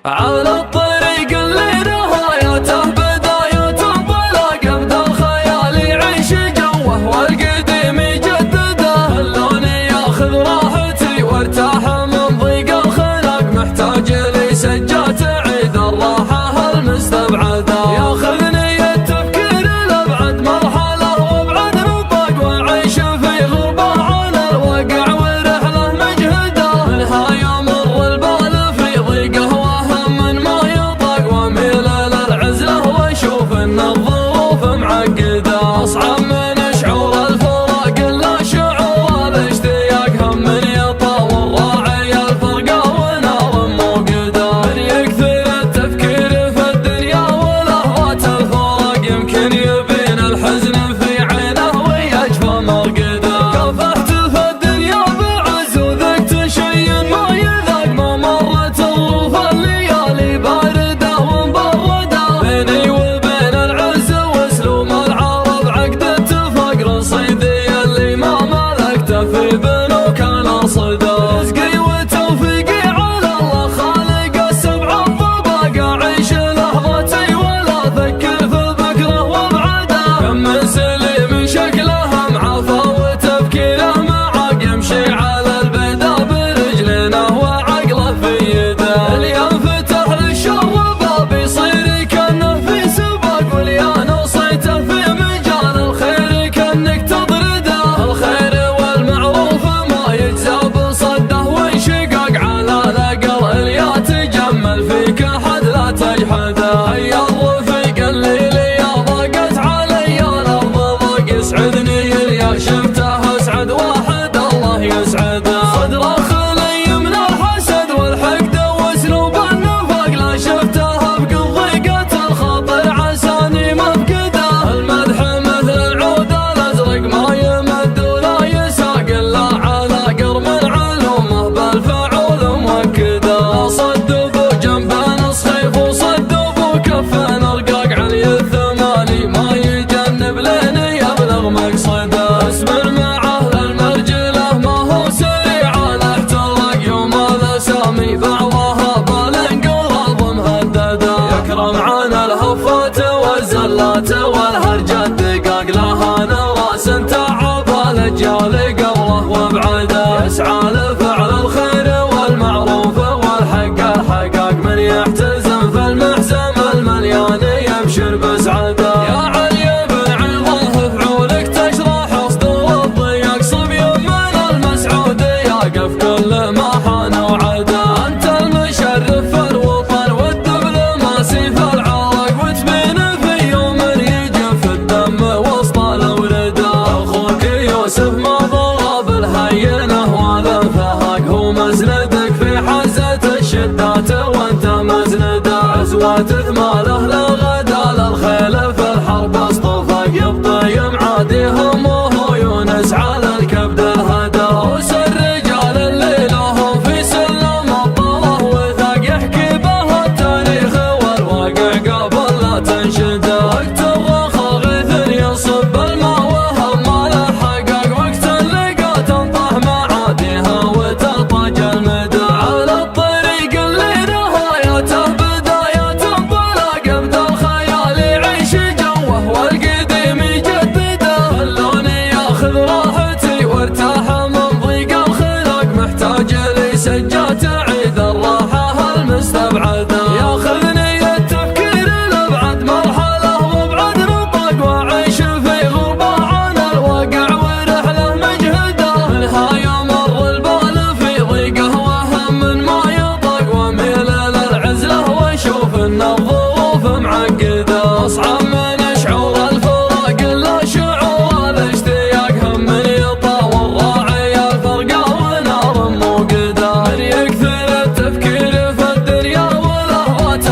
على الطريق اللي نهايته بداية بلا قبل الخيال يعيش جوه والقديم يجدده، اللون ياخذ راحتي وارتاح من ضيق الخلق، محتاج لي سجات عيد الراحة المستبعدة، ياخذني التفكير لابعد مرحلة وابعد رباق واعيش في غربة على الواقع ورحلة مجهدة، منها يمر البال في ضيقه وهم ما يطاق، واميل للعزلة واشوف ان الظروف معقدة، اصعب من شعور الفراق الا شعور الاشتياق، هم من يطاول راعي الفرقة ونار موقدة، من يكثر التفكير في الدنيا ولهوات الفراق يمكن يبين الحزن في عينه ويجفى مرقده، كافحت في الدنيا بعز وذقت شيء ما يذاق، ما مرت الظروف الليالي باردة ومبردة، بيني وبين العز واسلوم العرب عقد اتفاق، رصيدي اللي ما ملكته في بنوك الاصداء، رزقي وتوفيقي على الله خالق السبع الطباق، اعيش لحظتي ولا افكر في بكره وابعده، كم من سليم شكله معافى وتفكيره معاق، يمشي على البيضا برجلينه وعقله في يده، اللي ينفتح للشر باب يصير كانه في سباق، واللي نصيته في مجال الخير كانك تطرده، الخير والمعروف ما يجزى بصده وانشقاق، على الاقل اللي تجمل فيك احد لا تجحده، هيا الرفيق اللي لي ضاقت علي الارض ضاق، يسعدني اللي شفته اسعد واحد الله يسعده، صدره خلي من الحسد والحقد واسلوب النفاق، لا شفته ابقى ضيقة الخاطر عساني مفقده، المدح مثل العود الازرق ما يمد ولا يساق، الا على قرم علومه بالفعول موكده، صدبوا جنبه صيف وصدبوا كفن رقاق، علي الثماني ما يجنب لين يبلغ مقصده، اسمر مع اهل المرجله ما هو سريع الاحتراق، يوم الاسامي بعضها بالانقلاب مهدده، يكرم عن الهفات والزلات والهرجات دقاق، لها نراس تعب الاجيال قبله وابعده، يسعى لفعل الخير والمعروف والحق الحقاق، من يحتزم في المحزم المليان يبشر بسعده، يا علي بن عظه فعولك تشرح صدور الضياق، صبي من المسعود يقف كل ما حان وعده، انت المشرف في الوطن والدبلوماسي في العراق، وتبين في يوم يجف الدم وسط الورده، اخوك يوسف ما ضرب الهينه والانفهاق، هو مسندك في حزه الشدات وانت مسنده، عزوة ثماله للغدا للخيل في الحرب اصطفاق، يبطي معادي همه يونس على الكبد الهدى، روس الرجال اللي لهم في سلم الطله وثاق، يحكي به التاريخ والواقع قبل لا تنشده، وقت الرخا غيث يصب الماء وهم الحقاق، وقت اللقا تنطح معاديها وتطاج المدى، على الطريق اللي نهايته بداية بلا قبل الخيال يعيش جوه والقديم يجدده، اللون ياخذ راحتي وارتاح من ضيق الخلق، محتاج لي سجات عيد الراحة المستبعدة، ياخذني التفكير لابعد مرحلة وابعد رباق، واعيش في غربة عن الواقع ورحلة مجهدة، منها يمر البال في ضيقه وهم ما يطاق، واميل للعزلة واشوف ان الظروف معقدة، اصعب من شعور الفراق الا شعور الاشتياق، هم من يطاول راعي الفرقة ونار موقدة، من يكثر التفكير في الدنيا ولهوات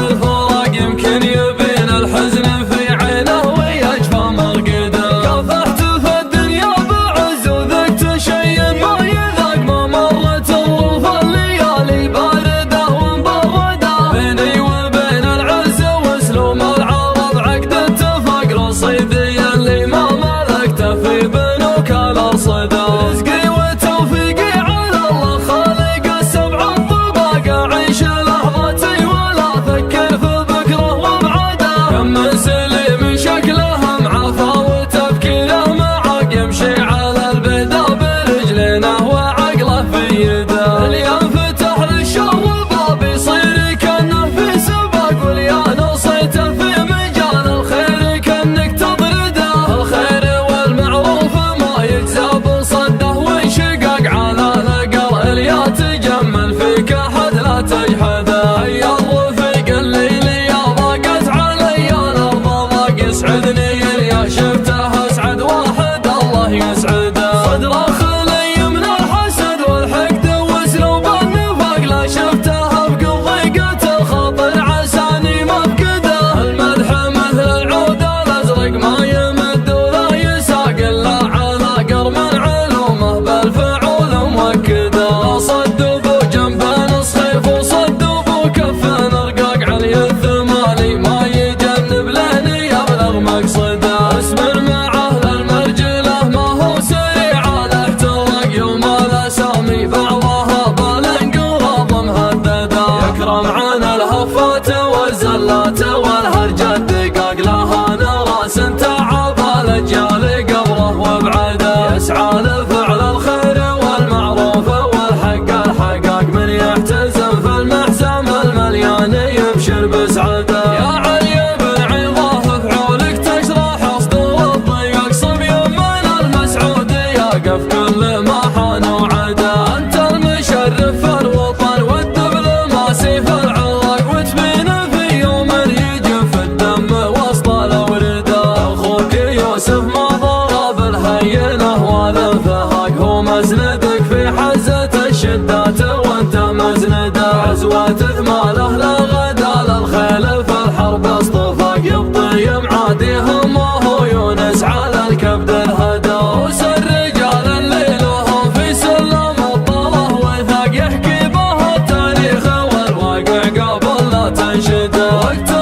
الشتا.